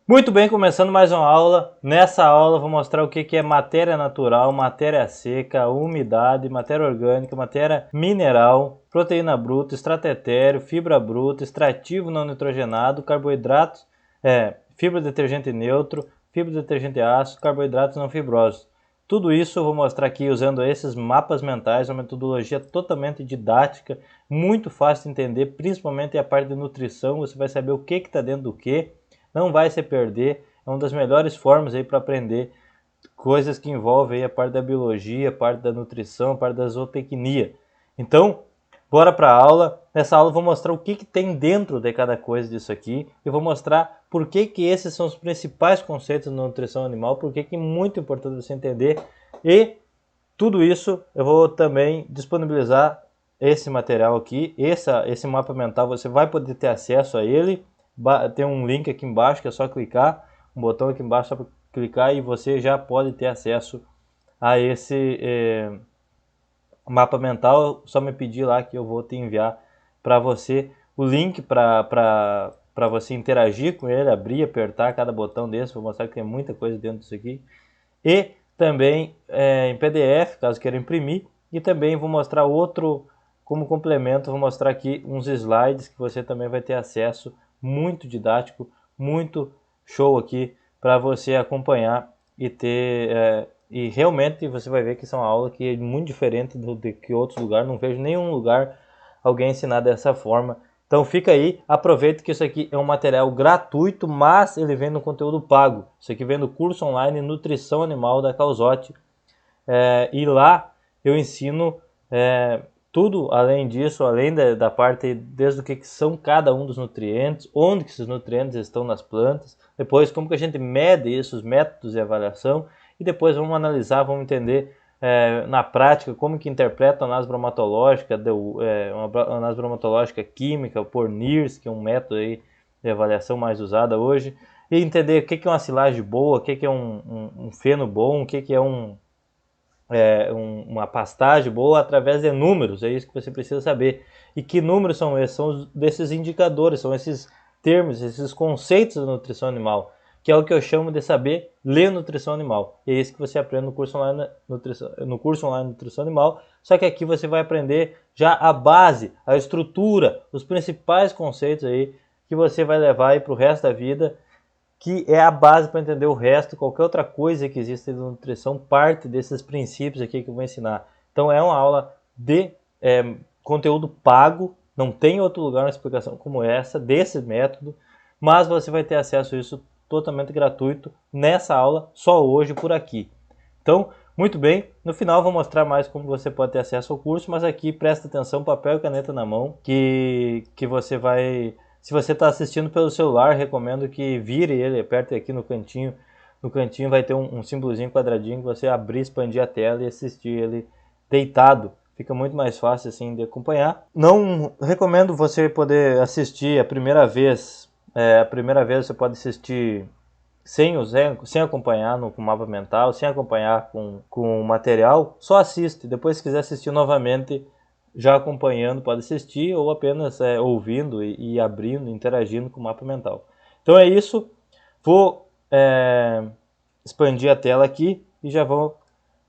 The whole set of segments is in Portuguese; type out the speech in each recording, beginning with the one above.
Muito bem, começando mais uma aula. Nessa aula eu vou mostrar o que é matéria natural, matéria seca, umidade, matéria orgânica, matéria mineral, proteína bruta, extrato etéreo, fibra bruta, extrativo não nitrogenado, carboidratos, fibra detergente neutro, fibra detergente ácido, carboidratos não fibrosos. Tudo isso eu vou mostrar aqui usando esses mapas mentais, uma metodologia totalmente didática, muito fácil de entender, principalmente a parte de nutrição. Você vai saber o que está dentro do que. Não vai se perder, é uma das melhores formas aí para aprender coisas que envolvem aí a parte da biologia, a parte da nutrição, a parte da zootecnia. Então, bora para a aula. Nessa aula eu vou mostrar o que tem dentro de cada coisa disso aqui. Eu vou mostrar por que esses são os principais conceitos da nutrição animal, por que é muito importante você entender. E tudo isso eu vou também disponibilizar esse material aqui, esse mapa mental, você vai poder ter acesso a ele. Tem um link aqui embaixo que é só clicar, um botão aqui embaixo só para clicar e você já pode ter acesso a esse mapa mental. Só me pedir lá que eu vou te enviar para você o link para você interagir com ele, abrir, apertar cada botão desse. Vou mostrar que tem muita coisa dentro disso aqui. E também em PDF, caso queira imprimir. E também vou mostrar outro, como complemento, vou mostrar aqui uns slides que você também vai ter acesso, muito didático, muito show aqui para você acompanhar e ter e realmente você vai ver que são aulas que é muito diferente do que outros lugares. Não vejo nenhum lugar alguém ensinar dessa forma. Então fica aí, aproveita que isso aqui é um material gratuito, mas ele vem no conteúdo pago. Isso aqui vem no curso online Nutrição Animal da Causotti. E lá eu ensino tudo além disso, além da parte desde o que são cada um dos nutrientes, onde que esses nutrientes estão nas plantas, depois como que a gente mede isso, os métodos de avaliação, e depois vamos analisar, vamos entender na prática como que interpreta a análise bromatológica, uma análise bromatológica química por NIRS, que é um método aí de avaliação mais usada hoje, e entender o que é uma silagem boa, o que é um feno bom, o que é uma pastagem boa através de números. É isso que você precisa saber. E que números são esses? São desses indicadores, são esses termos, esses conceitos da nutrição animal, que é o que eu chamo de saber ler nutrição animal. E é isso que você aprende no curso online Nutrição Animal, só que aqui você vai aprender já a base, a estrutura, os principais conceitos aí que você vai levar aí para o resto da vida, que é a base para entender o resto. Qualquer outra coisa que existe na nutrição parte desses princípios aqui que eu vou ensinar. Então é uma aula de conteúdo pago, não tem outro lugar uma explicação como essa, desse método, mas você vai ter acesso a isso totalmente gratuito nessa aula, só hoje por aqui. Então, muito bem, no final eu vou mostrar mais como você pode ter acesso ao curso, mas aqui presta atenção, papel e caneta na mão, que você vai... Se você está assistindo pelo celular, recomendo que vire ele, aperte aqui no cantinho. No cantinho vai ter um símbolozinho quadradinho que você abrir, expandir a tela e assistir ele deitado. Fica muito mais fácil assim de acompanhar. Não recomendo você poder assistir a primeira vez. A primeira vez você pode assistir sem acompanhar com mapa mental, sem acompanhar com o material. Só assiste. Depois, se quiser assistir novamente, já acompanhando, pode assistir, ou apenas ouvindo e abrindo, interagindo com o mapa mental. Então é isso. Vou expandir a tela aqui e já vou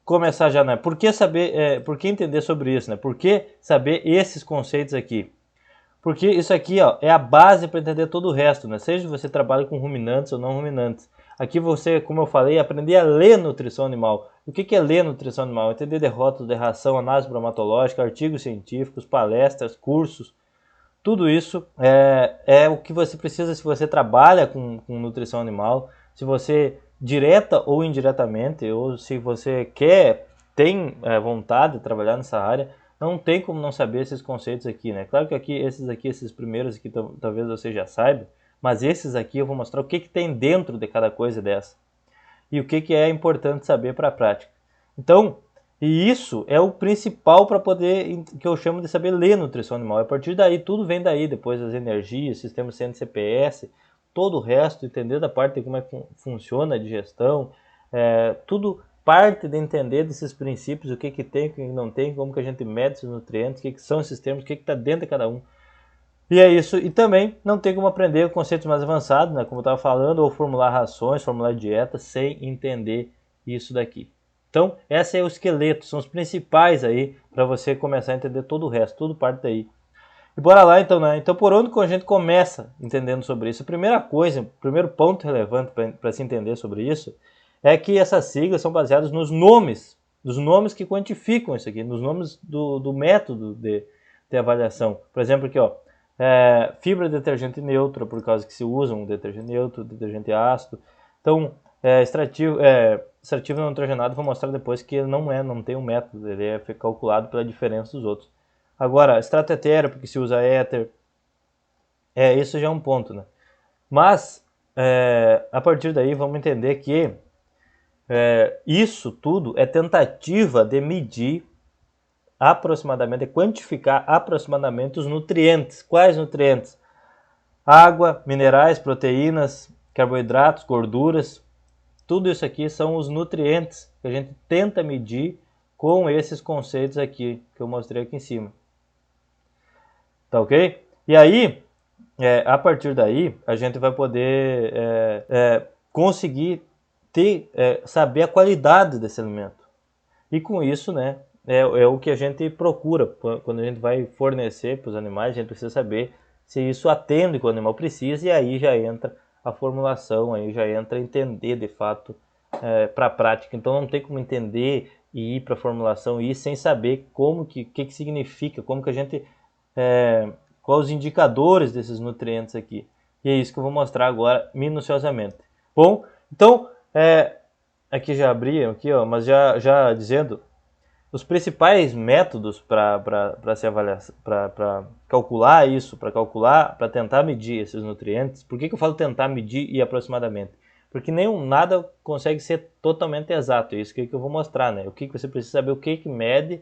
começar já, né? Por que saber, por que entender sobre isso, né? Por que saber esses conceitos aqui? Porque isso aqui, ó, é a base para entender todo o resto, né? Seja você trabalha com ruminantes ou não ruminantes. Aqui você, como eu falei, aprender a ler nutrição animal. O que é ler nutrição animal? Entender de rótulos de ração, análise bromatológica, artigos científicos, palestras, cursos. Tudo isso é o que você precisa se você trabalha com nutrição animal, se você direta ou indiretamente, ou se você tem vontade de trabalhar nessa área, não tem como não saber esses conceitos aqui, né? Claro que esses primeiros aqui talvez você já saiba, mas esses aqui eu vou mostrar o que tem dentro de cada coisa dessa e o que é importante saber para a prática. Então, e isso é o principal para poder, que eu chamo de saber ler nutrição animal. A partir daí, tudo vem daí, depois as energias, sistema CNCPS, todo o resto, entender da parte de como é que funciona a digestão, tudo parte de entender desses princípios, o que tem, o que não tem, como que a gente mede esses nutrientes, o que são esses termos, o que está dentro de cada um. E é isso, e também não tem como aprender conceitos mais avançados, né, como eu estava falando, ou formular rações, formular dietas, sem entender isso daqui. Então, esse é o esqueleto, são os principais aí, para você começar a entender todo o resto, tudo parte daí. E bora lá então, né? Então, por onde que a gente começa entendendo sobre isso? A primeira coisa, o primeiro ponto relevante para se entender sobre isso, é que essas siglas são baseadas nos nomes, dos nomes que quantificam isso aqui, nos nomes do método de avaliação. Por exemplo, aqui, ó, fibra detergente neutro, por causa que se usa um detergente neutro, detergente ácido. Então, extrativo não nitrogenado, vou mostrar depois que ele não tem um método, ele é calculado pela diferença dos outros. Agora, extrato etéreo, porque se usa éter, isso já é um ponto, né? Mas, a partir daí, vamos entender que isso tudo é tentativa de medir aproximadamente, de quantificar aproximadamente os nutrientes. Quais nutrientes? Água, minerais, proteínas, carboidratos, gorduras. Tudo isso aqui são os nutrientes que a gente tenta medir com esses conceitos aqui que eu mostrei aqui em cima. Tá ok? E aí, a partir daí, a gente vai poder conseguir saber a qualidade desse alimento. E com isso, né, é o que a gente procura quando a gente vai fornecer para os animais. A gente precisa saber se isso atende o que o animal precisa, e aí já entra a formulação, aí já entra entender de fato para a prática. Então não tem como entender e ir para a formulação e ir sem saber como que significa, como que a gente quais os indicadores desses nutrientes aqui. E é isso que eu vou mostrar agora minuciosamente. Bom, então aqui já abri aqui, ó, mas já dizendo os principais métodos para se avaliar, para calcular isso, para tentar medir esses nutrientes. Por que eu falo tentar medir e aproximadamente? Porque nada consegue ser totalmente exato. É isso que eu vou mostrar, né? O que você precisa saber, o que mede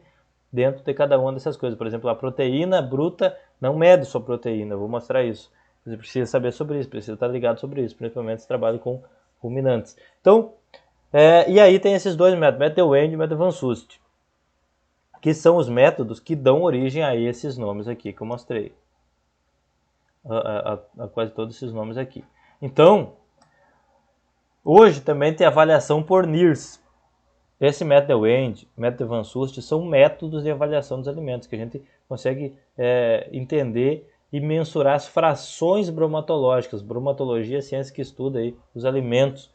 dentro de cada uma dessas coisas. Por exemplo, a proteína bruta não mede só proteína. Eu vou mostrar isso. Você precisa saber sobre isso, precisa estar ligado sobre isso, principalmente se trabalha com ruminantes. Então, e aí tem esses dois métodos, método Wend e método Van Sust, que são os métodos que dão origem a esses nomes aqui que eu mostrei. A quase todos esses nomes aqui. Então, hoje também tem avaliação por NIRS. Esse método Wend, método Van Sust, são métodos de avaliação dos alimentos que a gente consegue entender e mensurar as frações bromatológicas. Bromatologia é a ciência que estuda aí os alimentos.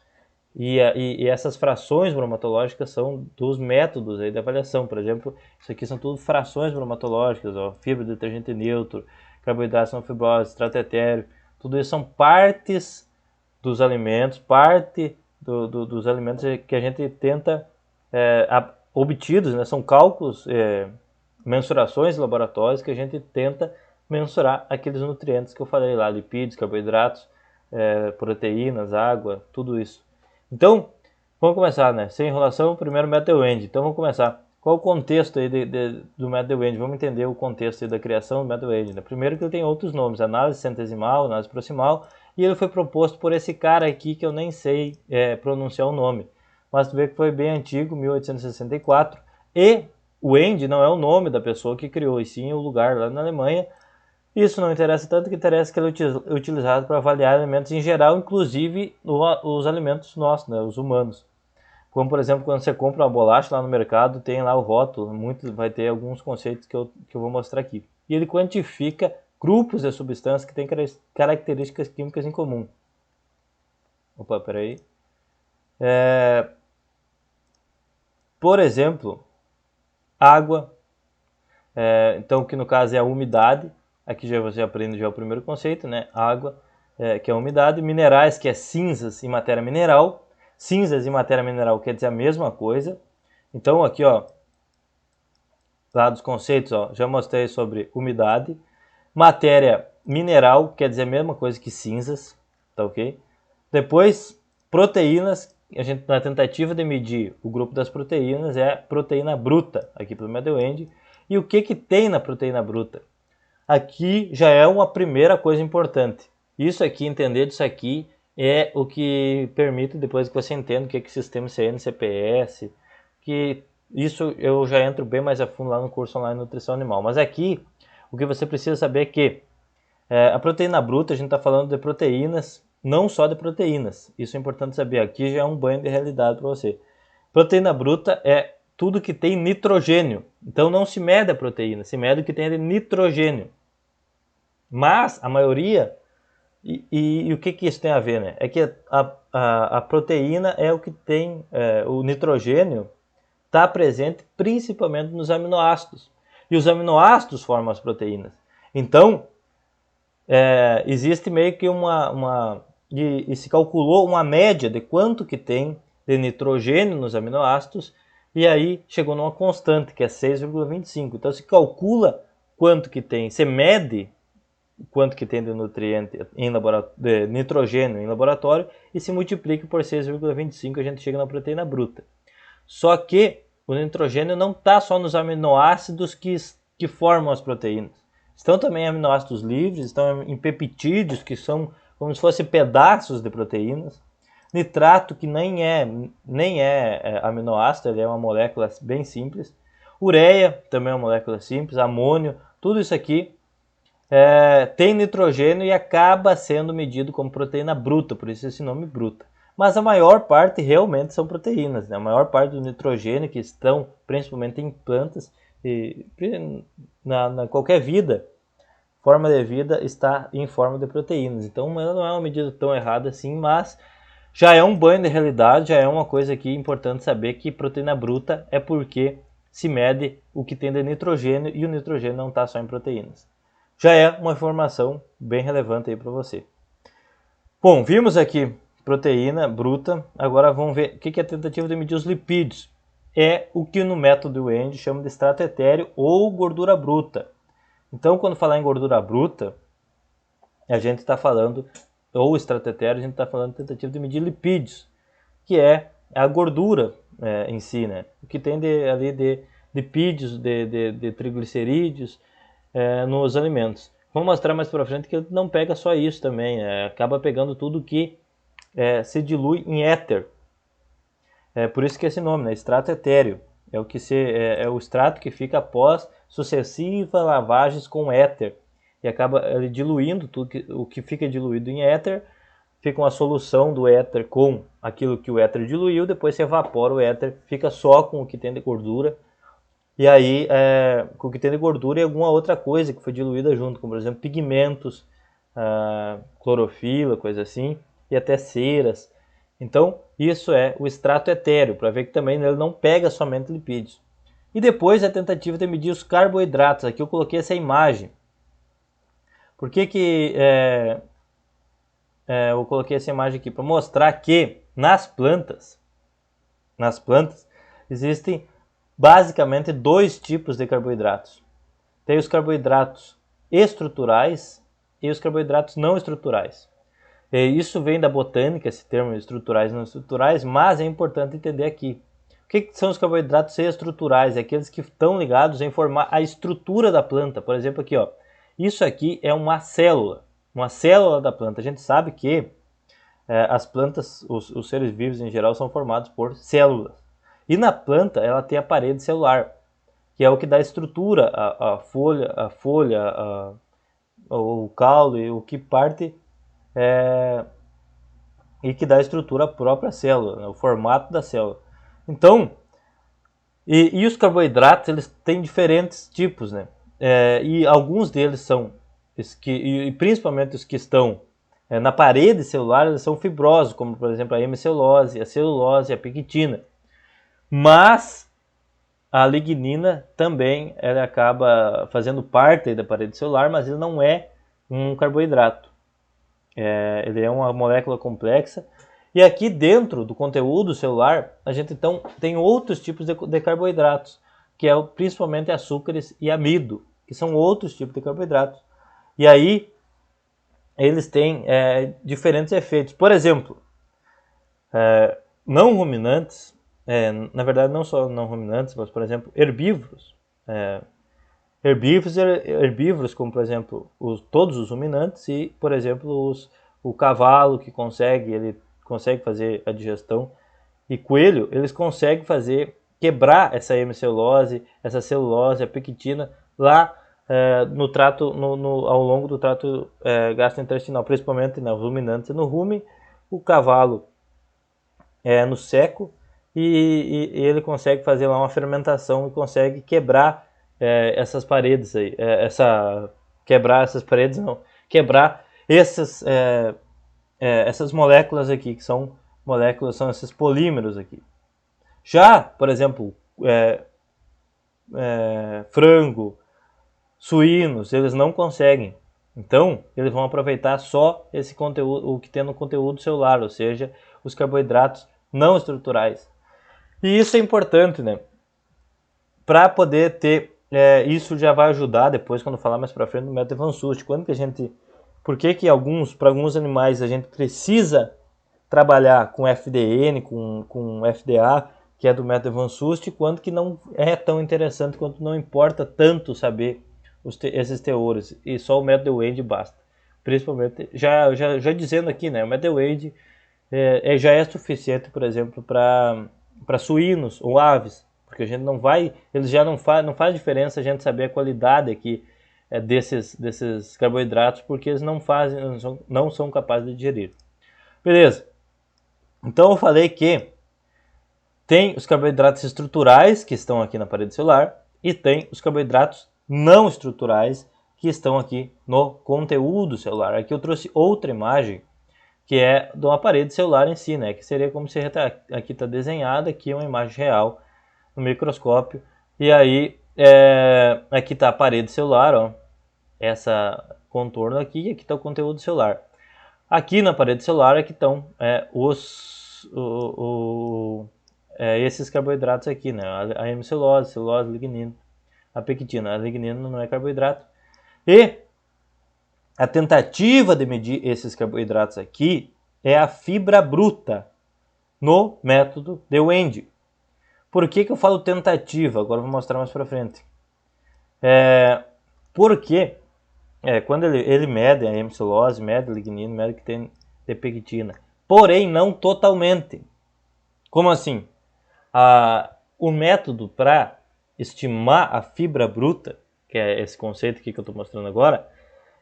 E essas frações bromatológicas são dos métodos aí de avaliação. Por exemplo, isso aqui são tudo frações bromatológicas, ó, fibra, detergente neutro, carboidratos não fibrosos, extrato etéreo. Tudo isso são partes dos alimentos, dos alimentos que a gente tenta obtidos, né? São cálculos, mensurações laboratórias que a gente tenta mensurar aqueles nutrientes que eu falei lá, lipídios, carboidratos, proteínas, água, tudo isso. Então, vamos começar, né? Sem enrolação, primeiro método Wend. Então, vamos começar. Qual o contexto aí do método Wend? Vamos entender o contexto aí da criação do método Wend, né? Primeiro que ele tem outros nomes, análise centesimal, análise proximal, e ele foi proposto por esse cara aqui que eu nem sei pronunciar o nome. Mas tu vê que foi bem antigo, 1864, e o Wend não é o nome da pessoa que criou, e sim o lugar lá na Alemanha. Isso não interessa tanto, que interessa que ele é utilizado para avaliar alimentos em geral, inclusive os alimentos nossos, né, os humanos. Como, por exemplo, quando você compra uma bolacha lá no mercado, tem lá o rótulo, vai ter alguns conceitos que eu vou mostrar aqui. E ele quantifica grupos de substâncias que têm características químicas em comum. Opa, peraí. Por exemplo, água, então que no caso é a umidade. Aqui já você aprende já o primeiro conceito, né? Água, que é a umidade. Minerais, que é cinzas e matéria mineral. Cinzas e matéria mineral quer dizer a mesma coisa. Então aqui, ó, lá dos conceitos, ó, já mostrei sobre umidade. Matéria mineral quer dizer a mesma coisa que cinzas, tá ok? Depois, proteínas. A gente, na tentativa de medir o grupo das proteínas, é proteína bruta, aqui pelo método Wend. E o que tem na proteína bruta? Aqui já é uma primeira coisa importante. Isso aqui, entender disso aqui, é o que permite, depois que você entende o que é sistema CN, CPS, que isso eu já entro bem mais a fundo lá no curso online Nutrição Animal. Mas aqui, o que você precisa saber é que A proteína bruta, a gente está falando de proteínas, não só de proteínas. Isso é importante saber. Aqui já é um banho de realidade para você. Proteína bruta é tudo que tem nitrogênio. Então não se mede a proteína, se mede o que tem de nitrogênio. Mas a maioria, e o que isso tem a ver, né? É que a proteína é o que tem, o nitrogênio está presente principalmente nos aminoácidos. E os aminoácidos formam as proteínas. Então, existe meio que e se calculou uma média de quanto que tem de nitrogênio nos aminoácidos, e aí chegou numa constante, que é 6,25. Então se calcula quanto que tem, se mede quanto que tem de nutriente de nitrogênio em laboratório, e se multiplica por 6,25, a gente chega na proteína bruta. Só que o nitrogênio não está só nos aminoácidos que formam as proteínas. Estão também em aminoácidos livres, estão em peptídeos, que são como se fossem pedaços de proteínas. Nitrato, que nem é aminoácido, ele é uma molécula bem simples. Ureia, também é uma molécula simples. Amônio, tudo isso aqui tem nitrogênio e acaba sendo medido como proteína bruta, por isso esse nome bruta. Mas a maior parte realmente são proteínas, né? A maior parte do nitrogênio que estão principalmente em plantas e na qualquer forma de vida está em forma de proteínas. Então ela não é uma medida tão errada assim, mas já é um banho de realidade, já é uma coisa aqui importante saber que proteína bruta é porque se mede o que tem de nitrogênio e o nitrogênio não está só em proteínas. Já é uma informação bem relevante aí para você. Bom, vimos aqui proteína bruta, agora vamos ver o que é a tentativa de medir os lipídios. É o que no método Wende chama de extrato etéreo ou gordura bruta. Então, quando falar em gordura bruta, a gente está falando, ou extrato etéreo, a gente está falando de tentativa de medir lipídios, que é a gordura em si, né? O que tem ali de lipídios, de triglicerídeos nos alimentos. Vamos mostrar mais para frente que ele não pega só isso também, acaba pegando tudo que se dilui em éter. Por isso que esse nome, né? Extrato etéreo. É o extrato que fica após sucessivas lavagens com éter. E acaba diluindo tudo o que fica diluído em éter, fica uma solução do éter com aquilo que o éter diluiu, depois se evapora o éter, fica só com o que tem de gordura. E aí, com o que tem de gordura e alguma outra coisa que foi diluída junto, como por exemplo pigmentos, clorofila, coisa assim, e até ceras. Então, isso é o extrato etéreo, para ver que também ele não pega somente lipídios. E depois a tentativa de medir os carboidratos. Aqui eu coloquei essa imagem. Por que eu coloquei essa imagem aqui? Para mostrar que nas plantas existem basicamente dois tipos de carboidratos. Tem os carboidratos estruturais e os carboidratos não estruturais. Isso vem da botânica, esse termo estruturais e não estruturais, mas é importante entender aqui. O que são os carboidratos estruturais? É aqueles que estão ligados em formar a estrutura da planta. Por exemplo, aqui, ó, isso aqui é uma célula da planta. A gente sabe que as plantas, os seres vivos em geral, são formados por células. E na planta ela tem a parede celular, que é o que dá estrutura à folha, o caule, o que parte e que dá estrutura à própria célula, né, o formato da célula. Então, e os carboidratos, eles têm diferentes tipos, né? E alguns deles são, e principalmente os que estão na parede celular, eles são fibrosos, como por exemplo a hemicelulose, a celulose e a pectina. Mas a lignina também ela acaba fazendo parte da parede celular, mas ele não é um carboidrato. Ele é uma molécula complexa. E aqui dentro do conteúdo celular, a gente então tem outros tipos de carboidratos, que é principalmente açúcares e amido, que são outros tipos de carboidratos. E aí eles têm diferentes efeitos. Por exemplo, não ruminantes, na verdade não só não ruminantes, mas por exemplo herbívoros. Herbívoros como por exemplo todos os ruminantes e por exemplo o cavalo que ele consegue fazer a digestão, e coelho, eles conseguem quebrar essa hemicelulose, essa celulose, a pectina lá no trato, ao longo do trato gastrointestinal, principalmente nos ruminantes e no rumen, o cavalo no seco, e ele consegue fazer lá uma fermentação e consegue quebrar essas paredes aí, quebrar essas paredes não, quebrar essas moléculas aqui, que são moléculas, são esses polímeros aqui. Já, por exemplo, frango, suínos, eles não conseguem. Então, eles vão aproveitar só esse conteúdo, o que tem no conteúdo celular, ou seja, os carboidratos não estruturais. E isso é importante, né? Para poder ter, isso já vai ajudar depois, quando falar mais para frente, no método Van Sust. Quando que a gente, por que para alguns animais a gente precisa trabalhar com FDN, com FDA, que é do método Van Sust, quanto que não é tão interessante, quanto não importa tanto saber esses teores, e só o método Wade basta. Principalmente, já dizendo aqui, né, o método Wade já é suficiente, por exemplo, para suínos ou aves, porque a gente não vai, eles já não faz diferença a gente saber a qualidade aqui desses carboidratos, porque eles não são capazes de digerir. Beleza. Então eu falei que tem os carboidratos estruturais que estão aqui na parede celular e tem os carboidratos não estruturais que estão aqui no conteúdo celular. Aqui eu trouxe outra imagem que é de uma parede celular em si, né? Que seria como se aqui está desenhada, aqui é uma imagem real no microscópio. E aí aqui está a parede celular, ó, essa contorno aqui, e aqui está o conteúdo celular. Aqui na parede celular aqui estão esses carboidratos aqui, né? A hemicelulose, celulose, lignina, a pectina. A lignina não é carboidrato. E a tentativa de medir esses carboidratos aqui é a fibra bruta no método de Wende. Por que eu falo tentativa? Agora eu vou mostrar mais para frente. Porque quando ele mede a hemicelulose, mede a lignina, mede que tem de pectina. Porém, não totalmente. Como assim? O método para estimar a fibra bruta, que é esse conceito aqui que eu estou mostrando agora,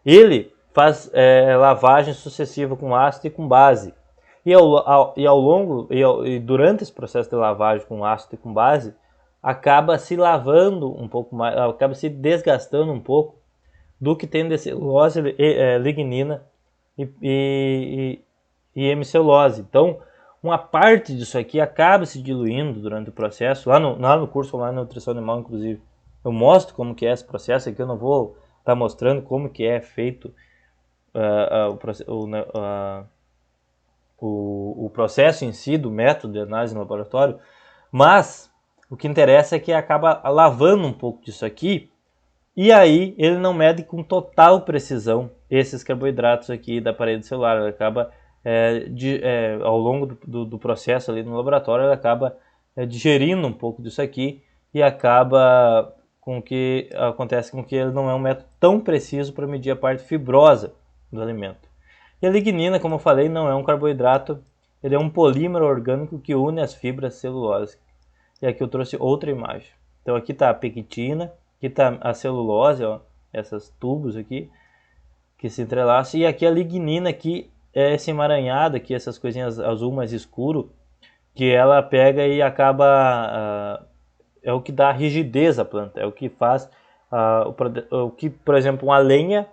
ele faz lavagem sucessiva com ácido e com base. E durante esse processo de lavagem com ácido e com base, acaba se lavando um pouco mais, acaba se desgastando um pouco do que tem de celulose, lignina e hemicelulose. Então, uma parte disso aqui acaba se diluindo durante o processo. Lá no curso online de nutrição animal, inclusive, eu mostro como que é esse processo. Aqui eu não vou estar mostrando como que é feito o processo em si do método de análise no laboratório, mas o que interessa é que acaba lavando um pouco disso aqui, e aí ele não mede com total precisão esses carboidratos aqui da parede celular. Ele acaba, ao longo do processo ali no laboratório, ele acaba digerindo um pouco disso aqui, e acaba acontece com que ele não é um método tão preciso para medir a parte fibrosa do alimento. E a lignina, como eu falei, não é um carboidrato, ele é um polímero orgânico que une as fibras celulosas. E aqui eu trouxe outra imagem. Então aqui está a pectina, aqui está a celulose, ó, essas tubos aqui que se entrelaçam, e aqui a lignina, que é esse emaranhado aqui, essas coisinhas azul mais escuro, que ela pega e acaba é o que dá rigidez à planta, é o que faz o que, por exemplo, uma lenha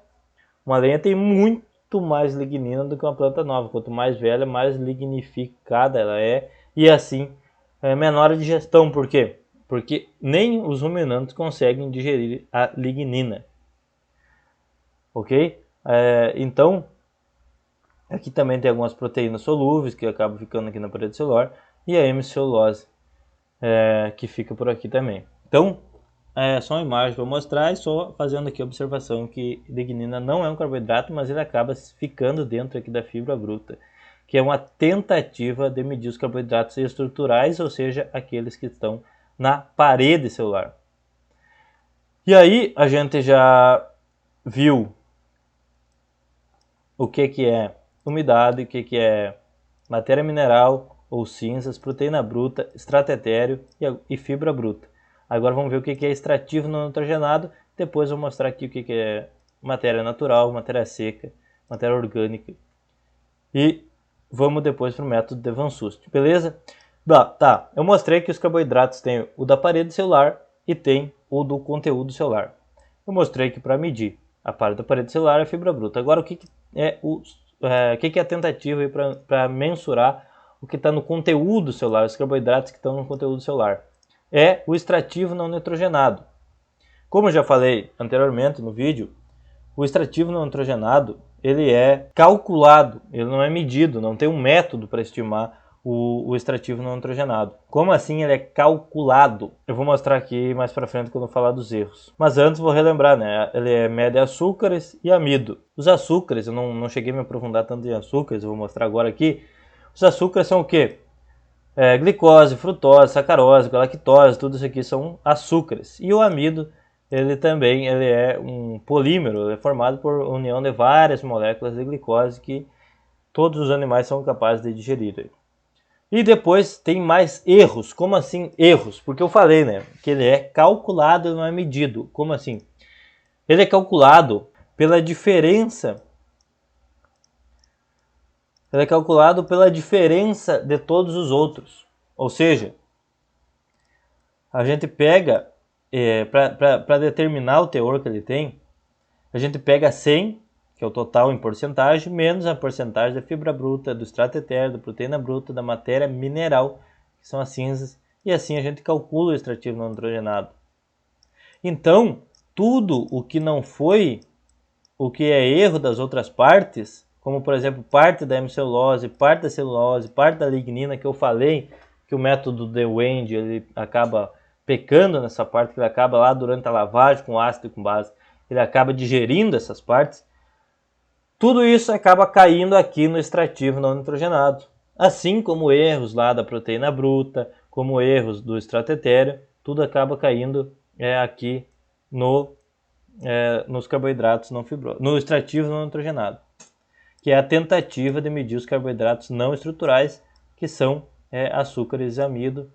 tem muito mais lignina do que uma planta nova. Quanto mais velha, mais lignificada ela é, e assim menor a digestão. Por quê? Porque nem os ruminantes conseguem digerir a lignina. Ok? Então, aqui também tem algumas proteínas solúveis que acabam ficando aqui na parede celular, e a hemicelulose que fica por aqui também. Então, só uma imagem para mostrar, e só fazendo aqui a observação que lignina não é um carboidrato, mas ele acaba ficando dentro aqui da fibra bruta, que é uma tentativa de medir os carboidratos estruturais, ou seja, aqueles que estão na parede celular. E aí a gente já viu o que é umidade, o que é matéria mineral ou cinzas, proteína bruta, extrato etéreo e fibra bruta. Agora vamos ver o que é extrativo não nitrogenado. Depois eu vou mostrar aqui o que é matéria natural, matéria seca, matéria orgânica. E vamos depois para o método de Van Sust, beleza? Tá, eu mostrei que os carboidratos têm o da parede celular e tem o do conteúdo celular. Eu mostrei que para medir a parte da parede celular é a fibra bruta. Agora, o que é a tentativa para mensurar o que está no conteúdo celular, os carboidratos que estão no conteúdo celular? É o extrativo não nitrogenado. Como eu já falei anteriormente no vídeo, o extrativo não nitrogenado ele é calculado, ele não é medido, não tem um método para estimar o extrativo não nitrogenado. Como assim ele é calculado? Eu vou mostrar aqui mais para frente quando eu falar dos erros. Mas antes vou relembrar, né? Ele mede açúcares e amido. Os açúcares, eu não cheguei a me aprofundar tanto em açúcares, eu vou mostrar agora aqui. Os açúcares são o quê? Glicose, frutose, sacarose, galactose, tudo isso aqui são açúcares. E o amido, ele é um polímero, ele é formado por união de várias moléculas de glicose que todos os animais são capazes de digerir. E depois tem mais erros. Como assim erros? Porque eu falei, né, que ele é calculado e não é medido. Como assim? Ele é calculado pela diferença. Ele é calculado pela diferença de todos os outros. Ou seja, a gente pega, para determinar o teor que ele tem, a gente pega 100, que é o total em porcentagem, menos a porcentagem da fibra bruta, do extrato etéreo, da proteína bruta, da matéria mineral, que são as cinzas, e assim a gente calcula o extrativo não nitrogenado. Então, tudo o que não foi, o que é erro das outras partes, como por exemplo parte da hemicelulose, parte da celulose, parte da lignina, que eu falei que o método de Wende ele acaba pecando nessa parte, que ele acaba lá durante a lavagem com ácido e com base, ele acaba digerindo essas partes. Tudo isso acaba caindo aqui no extrativo não nitrogenado. Assim como erros lá da proteína bruta, como erros do extrato etéreo, tudo acaba caindo aqui nos carboidratos não fibrosos, no extrativo não nitrogenado, que é a tentativa de medir os carboidratos não estruturais, que são açúcares e amido,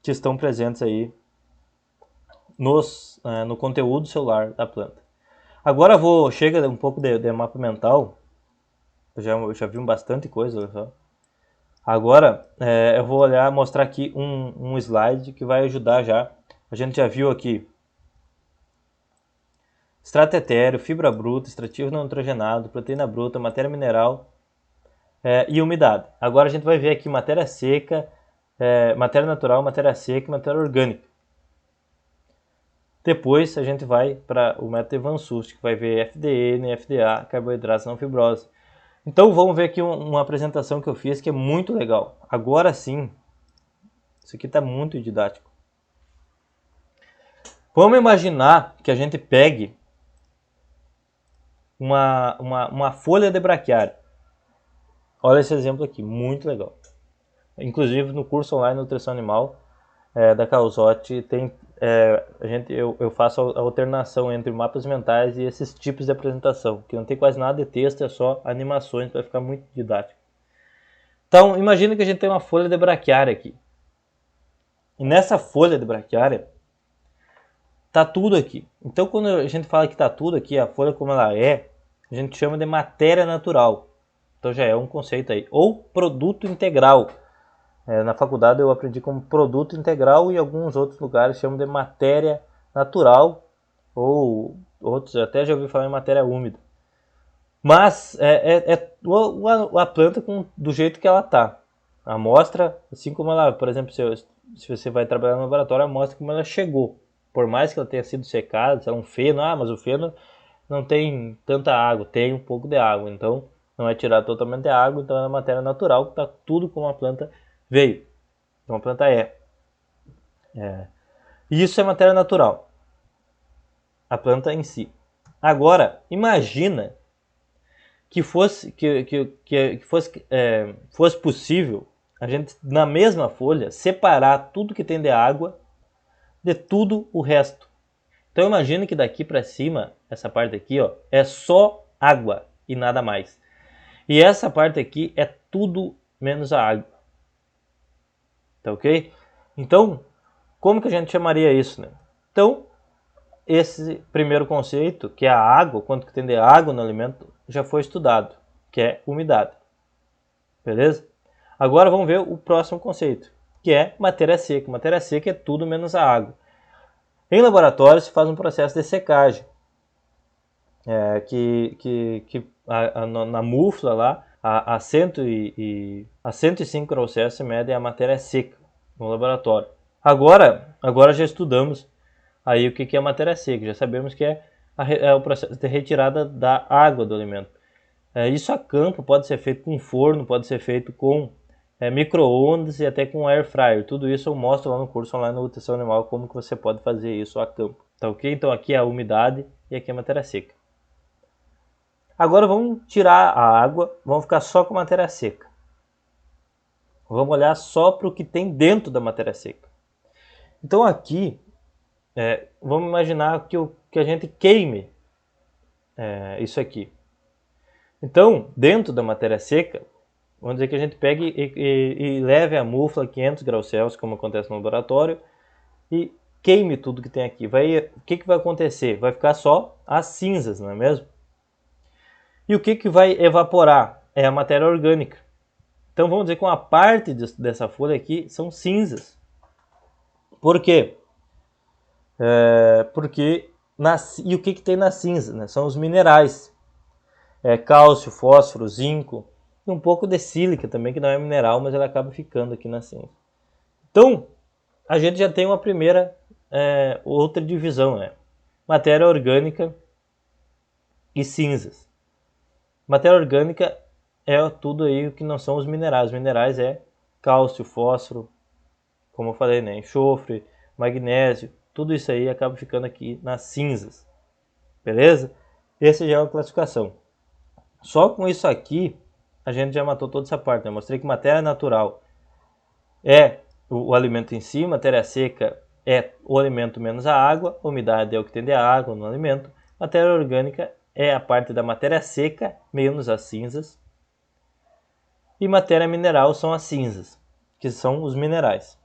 que estão presentes aí no conteúdo celular da planta. Agora chega um pouco de mapa mental, eu já vi bastante coisa, olha só. Agora eu vou mostrar aqui um slide que vai ajudar já. A gente já viu aqui extrato etéreo, fibra bruta, extrativo não nitrogenado, proteína bruta, matéria mineral e umidade. Agora a gente vai ver aqui matéria seca, matéria natural, matéria seca e matéria orgânica. Depois a gente vai para o método Van Sust, que vai ver FDN, FDA, carboidratos não fibrosos. Então vamos ver aqui uma apresentação que eu fiz que é muito legal. Agora sim, isso aqui está muito didático. Vamos imaginar que a gente pegue uma folha de braquiária. Olha esse exemplo aqui, muito legal. Inclusive no curso online Nutrição Animal da Calzotti tem eu faço a alternação entre mapas mentais e esses tipos de apresentação, que não tem quase nada de texto, é só animações, vai ficar muito didático. Então, imagina que a gente tem uma folha de braquiária aqui. E nessa folha de braquiária, tá tudo aqui. Então, quando a gente fala que tá tudo aqui, a folha como ela é, a gente chama de matéria natural. Então já é um conceito aí. Ou produto integral. Na faculdade eu aprendi como produto integral e em alguns outros lugares chamam de matéria natural, ou outros até já ouvi falar em matéria úmida. Mas a planta do jeito que ela está. A amostra, assim como ela, por exemplo, se você vai trabalhar no laboratório, a amostra como ela chegou. Por mais que ela tenha sido secada, se ela é um feno, mas o feno não tem tanta água, tem um pouco de água, então não é tirar totalmente a água, então é matéria natural, que está tudo como a planta veio. Então a planta isso é matéria natural. A planta em si. Agora, imagina que fosse possível a gente, na mesma folha, separar tudo que tem de água de tudo o resto. Então imagina que daqui para cima, essa parte aqui, ó, é só água e nada mais. E essa parte aqui é tudo menos a água. Tá ok? Então, como que a gente chamaria isso, né? Então, esse primeiro conceito, que é a água, quanto que tem de água no alimento, já foi estudado, que é umidade. Beleza? Agora vamos ver o próximo conceito, que é matéria seca. Matéria seca é tudo menos a água. Em laboratório se faz um processo de secagem, na mufla lá, a 105 graus Celsius se mede a matéria seca no laboratório. Agora já estudamos aí o que é matéria seca, já sabemos que é o processo de retirada da água do alimento. Isso a campo pode ser feito com forno, pode ser feito com micro-ondas e até com air fryer. Tudo isso eu mostro lá no curso online Nutrição Animal, como que você pode fazer isso a campo. Tá ok? Então aqui é a umidade e aqui é a matéria seca. Agora vamos tirar a água, vamos ficar só com a matéria seca. Vamos olhar só para o que tem dentro da matéria seca. Então aqui, vamos imaginar que a gente queime isso aqui. Então, dentro da matéria seca, vamos dizer que a gente pegue e leve a mufla a 500 graus Celsius, como acontece no laboratório, e queime tudo que tem aqui. O que vai acontecer? Vai ficar só as cinzas, não é mesmo? E o que vai evaporar? É a matéria orgânica. Então vamos dizer que uma parte dessa folha aqui são cinzas. Por quê? E o que tem na cinza? Né? São os minerais. Cálcio, fósforo, zinco e um pouco de sílica também, que não é mineral, mas ela acaba ficando aqui na cinza. Então, a gente já tem uma primeira, outra divisão, né? Matéria orgânica e cinzas. Matéria orgânica é tudo aí que não são os minerais. Os minerais é cálcio, fósforo, como eu falei, né? Enxofre, magnésio, tudo isso aí acaba ficando aqui nas cinzas. Beleza? Essa já é a classificação. Só com isso aqui, a gente já matou toda essa parte. Né? Mostrei que matéria natural é o alimento em si, matéria seca é o alimento menos a água, umidade é o que tem de água no alimento, matéria orgânica é a parte da matéria seca menos as cinzas, e matéria mineral são as cinzas, que são os minerais.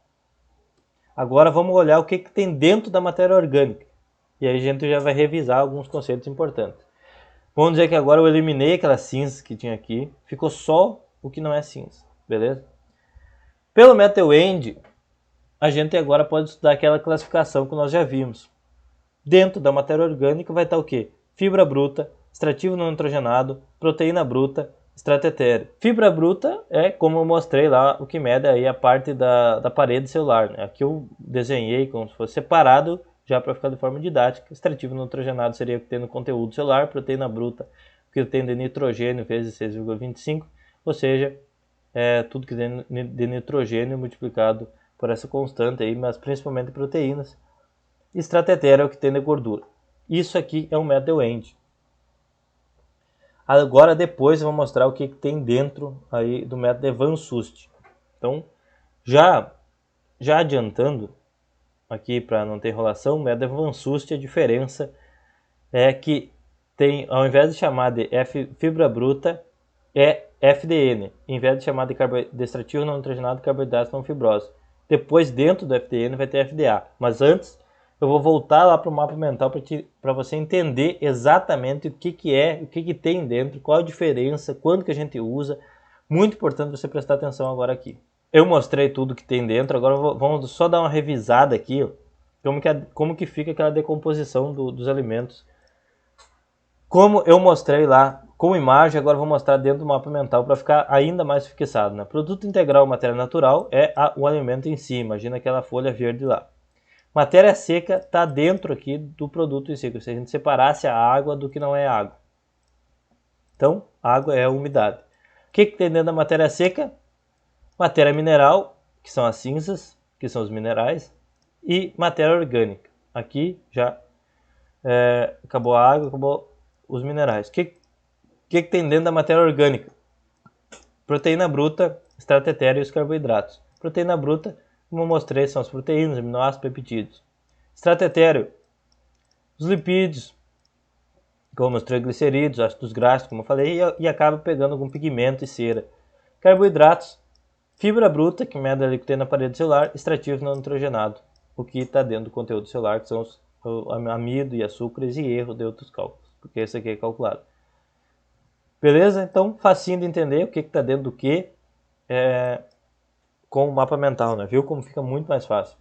Agora vamos olhar o que tem dentro da matéria orgânica, e aí a gente já vai revisar alguns conceitos importantes. Vamos dizer que agora eu eliminei aquelas cinzas que tinha aqui, ficou só o que não é cinza, beleza? Pelo método END, a gente agora pode estudar aquela classificação que nós já vimos. Dentro da matéria orgânica vai estar o quê? Fibra bruta, extrativo não nitrogenado, proteína bruta, extrato etéreo. Fibra bruta é, como eu mostrei lá, o que mede aí a parte da parede celular. Né? Aqui eu desenhei como se fosse separado, já para ficar de forma didática. Extrativo não nitrogenado seria o que tem no conteúdo celular, proteína bruta, o que tem de nitrogênio vezes 6,25, ou seja, tudo que tem de nitrogênio multiplicado por essa constante aí, mas principalmente proteínas. Extrato etéreo é o que tem de gordura. Isso aqui é o método END. Agora depois eu vou mostrar o que tem dentro aí do método de Van Sust. Então, já adiantando aqui para não ter enrolação, o método de Van Sust, a diferença é que tem, ao invés de chamar de fibra bruta, é FDN, em vez de chamar de extrativo não nitrogenado, carboidratos não fibrosos. Depois, dentro do FDN, vai ter FDA. Mas antes, eu vou voltar lá para o mapa mental para você entender exatamente o que é, o que tem dentro, qual a diferença, quando que a gente usa. Muito importante você prestar atenção agora aqui. Eu mostrei tudo que tem dentro, agora vamos só dar uma revisada aqui, ó, como que fica aquela decomposição dos alimentos. Como eu mostrei lá com imagem, agora vou mostrar dentro do mapa mental para ficar ainda mais fixado. Né? Produto integral matéria natural é o alimento em si, imagina aquela folha verde lá. Matéria seca está dentro aqui do produto em si, se a gente separasse a água do que não é água. Então, água é a umidade. O que tem dentro da matéria seca? Matéria mineral, que são as cinzas, que são os minerais, e matéria orgânica. Aqui já acabou a água, acabou os minerais. O que tem dentro da matéria orgânica? Proteína bruta, extrato etéreo e os carboidratos. Proteína bruta, como eu mostrei, são as proteínas, aminoácidos, peptídeos. Extrato etéreo, os lipídios, como os triglicerídeos, ácidos graxos, como eu falei, e acaba pegando algum pigmento e cera. Carboidratos, fibra bruta, que mede ali que tem na parede celular, extrativo não nitrogenado, o que está dentro do conteúdo celular, que são o amido e açúcares e erro de outros cálculos, porque esse aqui é calculado. Beleza? Então, facinho de entender o que está dentro do que com o mapa mental, né? Viu como fica muito mais fácil.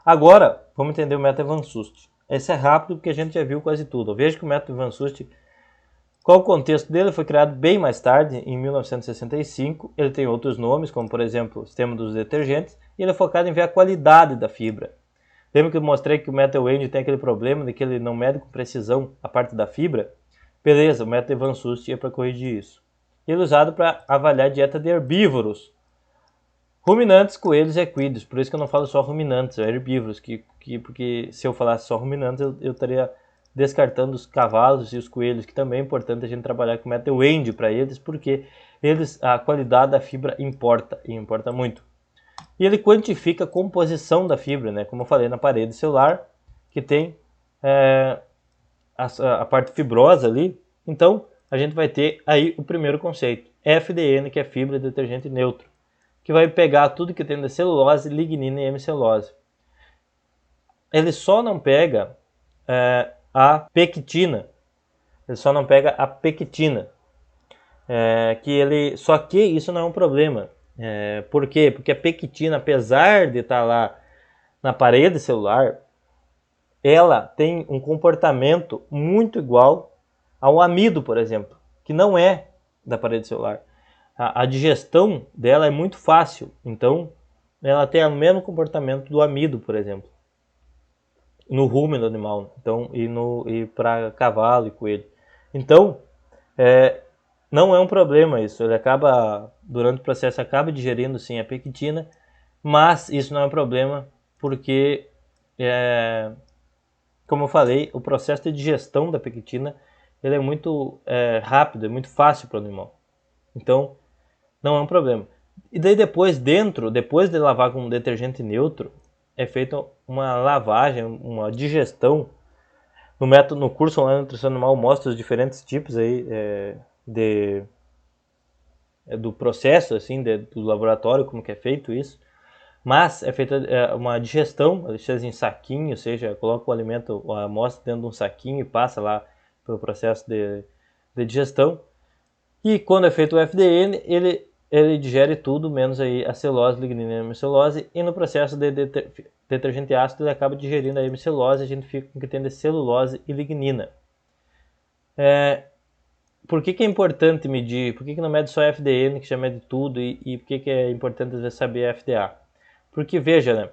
Agora, vamos entender o método Van Sust. Esse é rápido porque a gente já viu quase tudo. Veja que o método Van Sust, qual o contexto dele? Foi criado bem mais tarde, em 1965. Ele tem outros nomes, como por exemplo o sistema dos detergentes, e ele é focado em ver a qualidade da fibra. Lembra que eu mostrei que o método Wende tem aquele problema de que ele não mede com precisão a parte da fibra? Beleza, o método Van Sust é para corrigir isso. Ele é usado para avaliar a dieta de herbívoros, ruminantes, coelhos e equídeos. Por isso que eu não falo só ruminantes, é herbívoros, porque se eu falasse só ruminantes, eu estaria descartando os cavalos e os coelhos, que também é importante a gente trabalhar com o método Wende para eles, porque a qualidade da fibra importa, e importa muito. E ele quantifica a composição da fibra, né? Como eu falei, na parede celular, que tem a parte fibrosa ali. Então, a gente vai ter aí o primeiro conceito, FDN, que é fibra de detergente neutro, que vai pegar tudo que tem de celulose, lignina e hemicelulose. Ele só não pega a pectina. Ele só não pega a pectina. Só que isso não é um problema. Por quê? Porque a pectina, apesar de estar lá na parede celular, ela tem um comportamento muito igual ao amido, por exemplo, que não é da parede celular. A digestão dela é muito fácil, então ela tem o mesmo comportamento do amido, por exemplo, no rumen do animal, então, e para cavalo e coelho. Então, não é um problema isso, ele acaba, durante o processo, acaba digerindo sim a pectina, mas isso não é um problema porque, como eu falei, o processo de digestão da pectina ele é muito rápido, é muito fácil para o animal. Então, não é um problema. E daí depois de lavar com um detergente neutro, é feita uma lavagem, uma digestão. No curso online de nutrição animal mostra os diferentes tipos aí do processo, assim, do laboratório, como que é feito isso. Mas é feita uma digestão, deixa em saquinho, ou seja, coloca o alimento, a amostra dentro de um saquinho e passa lá pelo processo de digestão. E quando é feito o FDN, ele digere tudo, menos aí a celulose, lignina e a hemicelulose, e no processo de detergente ácido ele acaba digerindo a hemicelulose, a gente fica com o que tem de celulose e lignina. Por que é importante medir? Por que não mede só FDN, que já mede tudo, e por que é importante às vezes saber FDA? Porque veja, né?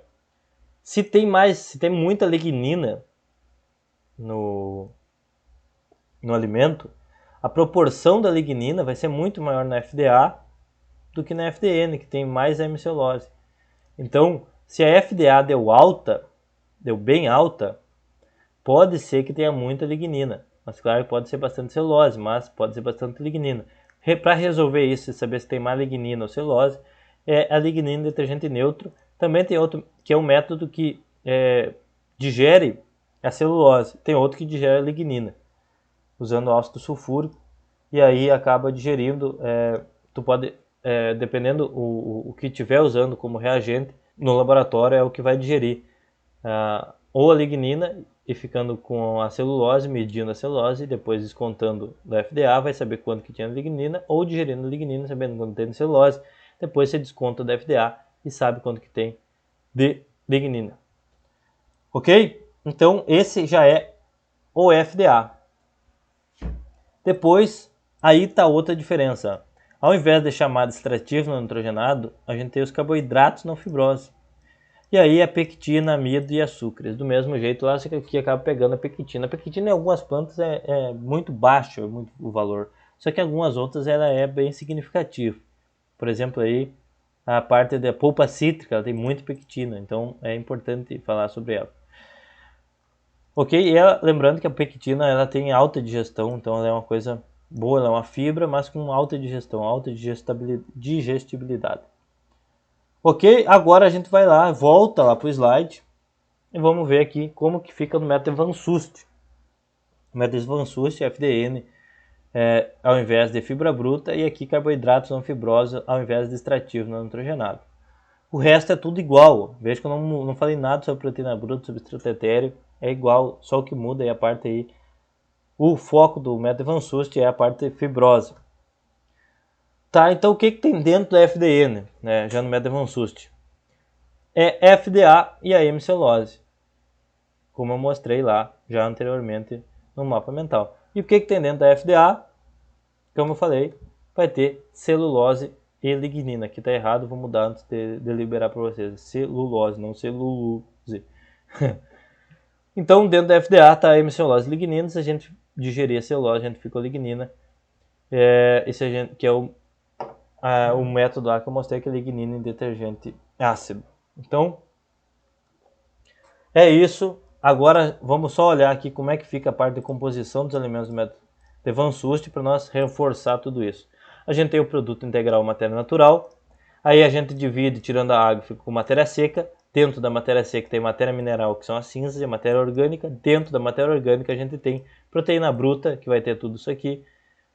Se tem muita lignina no alimento, a proporção da lignina vai ser muito maior na FDA do que na FDN, que tem mais a hemicelulose. Então, se a FDA deu bem alta, pode ser que tenha muita lignina. Mas claro, pode ser bastante celulose, mas pode ser bastante lignina. Para resolver isso e saber se tem mais lignina ou celulose, é a lignina detergente neutro. Também tem outro, que é um método que digere a celulose. Tem outro que digere a lignina, usando ácido sulfúrico. E aí acaba digerindo, tu pode, dependendo o que estiver usando como reagente, no laboratório é o que vai digerir. Ou a lignina, e ficando com a celulose, medindo a celulose, e depois descontando do FDA, vai saber quanto que tinha de lignina, ou digerindo a lignina, sabendo quanto tem de celulose, depois você desconta do FDA e sabe quanto que tem de lignina. Ok? Então esse já é o FDA. Depois, aí está outra diferença. Ao invés de chamar de extrativo não nitrogenado, a gente tem os carboidratos não fibrosos. E aí a pectina, amido e açúcares. Do mesmo jeito, lá você aqui acaba pegando a pectina. A pectina em algumas plantas é muito baixo o valor. Só que em algumas outras ela é bem significativa. Por exemplo, aí a parte da polpa cítrica ela tem muita pectina. Então é importante falar sobre ela. Ok? E lembrando que a pectina ela tem alta digestão. Então ela é uma coisa boa, ela é uma fibra, mas com alta digestão, alta digestibilidade. Ok, agora a gente vai lá, volta lá para o slide e vamos ver aqui como que fica no método Van Sust. O método Van Sust, FDN, ao invés de fibra bruta, e aqui carboidratos não fibrosos ao invés de extrativo não nitrogenado. O resto é tudo igual. Veja que eu não falei nada sobre proteína bruta, sobre extrato etéreo. É igual, só o que muda é a parte aí. O foco do método Van Sust é a parte fibrosa. Tá, então o que tem dentro da FDN, né, já no método Van Sust? É FDA e a hemicelulose, como eu mostrei lá já anteriormente no mapa mental. E o que tem dentro da FDA? Como eu falei, vai ter celulose e lignina. Aqui está errado, vou mudar antes de liberar para vocês. Celulose, não celulose. Então, dentro da FDA está a hemicelulose e lignina. Se a gente digerir a celulose, a gente fica com a lignina. Que é o método lá que eu mostrei, que é lignina em detergente ácido. Então, é isso. Agora, vamos só olhar aqui como é que fica a parte de composição dos alimentos do método de Van Sust para nós reforçar tudo isso. A gente tem o produto integral matéria natural. Aí a gente divide, tirando a água, fica com matéria seca. Dentro da matéria seca tem matéria mineral, que são as cinzas, e a matéria orgânica. Dentro da matéria orgânica a gente tem proteína bruta, que vai ter tudo isso aqui.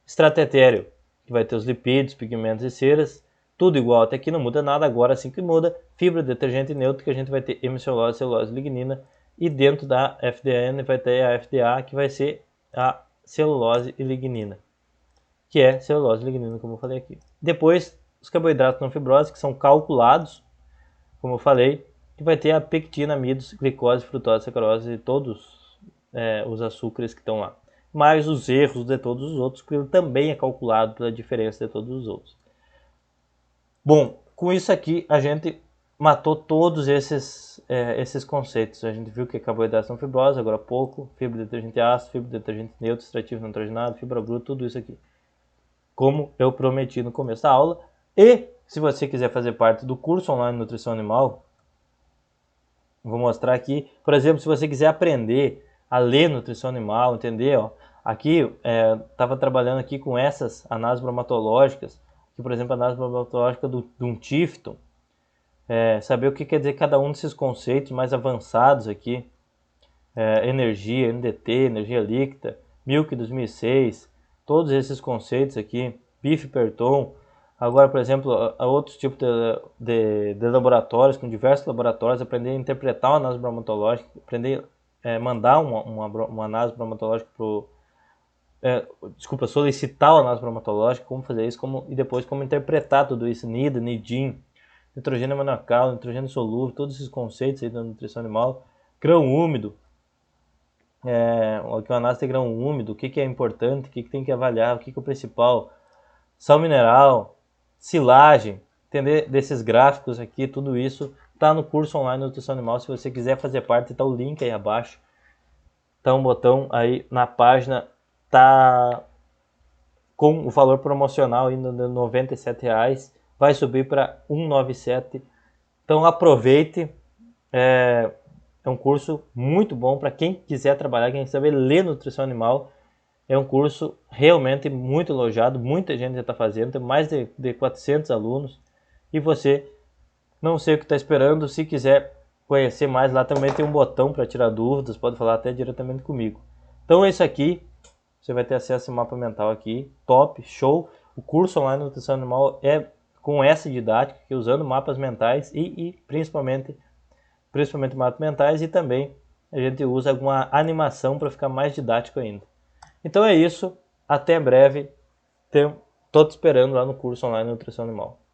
Extrato etéreo, que vai ter os lipídios, pigmentos e ceras. Tudo igual, até aqui não muda nada, agora sim que muda. Fibra, detergente neutro, que a gente vai ter hemicelulose, celulose, lignina. E dentro da FDN vai ter a FDA, que vai ser a celulose e lignina, que é celulose e lignina, como eu falei aqui. Depois, os carboidratos não fibrosos, que são calculados, como eu falei, que vai ter a pectina, amidos, glicose, frutose, sacarose e todos os açúcares que estão lá. Mais os erros de todos os outros, que também é calculado pela diferença de todos os outros. Bom, com isso aqui a gente matou todos esses conceitos. A gente viu que carboidratos são fibrosos, agora há pouco, fibra de detergente ácido, fibra de detergente neutro, extrativo nitrogenado, fibra bruta, tudo isso aqui. Como eu prometi no começo da aula. E se você quiser fazer parte do curso online Nutrição Animal, vou mostrar aqui, por exemplo, se você quiser aprender a ler nutrição animal, entender, ó, aqui estava trabalhando aqui com essas análises bromatológicas, aqui, por exemplo, a análise bromatológica de um Tifton, saber o que quer dizer cada um desses conceitos mais avançados aqui, energia, NDT, energia líquida, Milk 2006, todos esses conceitos aqui, Bifferton. Agora, por exemplo, há outros tipos de laboratórios, com diversos laboratórios, aprender a interpretar uma análise bromatológica, aprender a mandar uma análise bromatológica solicitar uma análise bromatológica, como fazer isso, e depois como interpretar tudo isso, NIDA, NIDIN, nitrogênio amoniacal, nitrogênio solúvel, todos esses conceitos aí da nutrição animal, grão úmido, que uma análise de grão úmido, o que é importante, o que tem que avaliar, o que é o principal, sal mineral, silagem, entender desses gráficos aqui, tudo isso está no curso online Nutrição Animal. Se você quiser fazer parte, está o link aí abaixo, está um botão aí na página, tá com o valor promocional ainda de R$ 97, vai subir para R$ 197. Então aproveite, é um curso muito bom para quem quiser trabalhar, quem saber ler nutrição animal. É um curso realmente muito elogiado, muita gente já está fazendo, tem mais de 400 alunos. E você, não sei o que está esperando, se quiser conhecer mais, lá também tem um botão para tirar dúvidas, pode falar até diretamente comigo. Então é isso aqui, você vai ter acesso ao mapa mental aqui, top, show. O curso online Nutrição Animal é com essa didática, usando mapas mentais e principalmente mapas mentais, e também a gente usa alguma animação para ficar mais didático ainda. Então é isso, até breve, estou te esperando lá no curso online Nutrição Animal.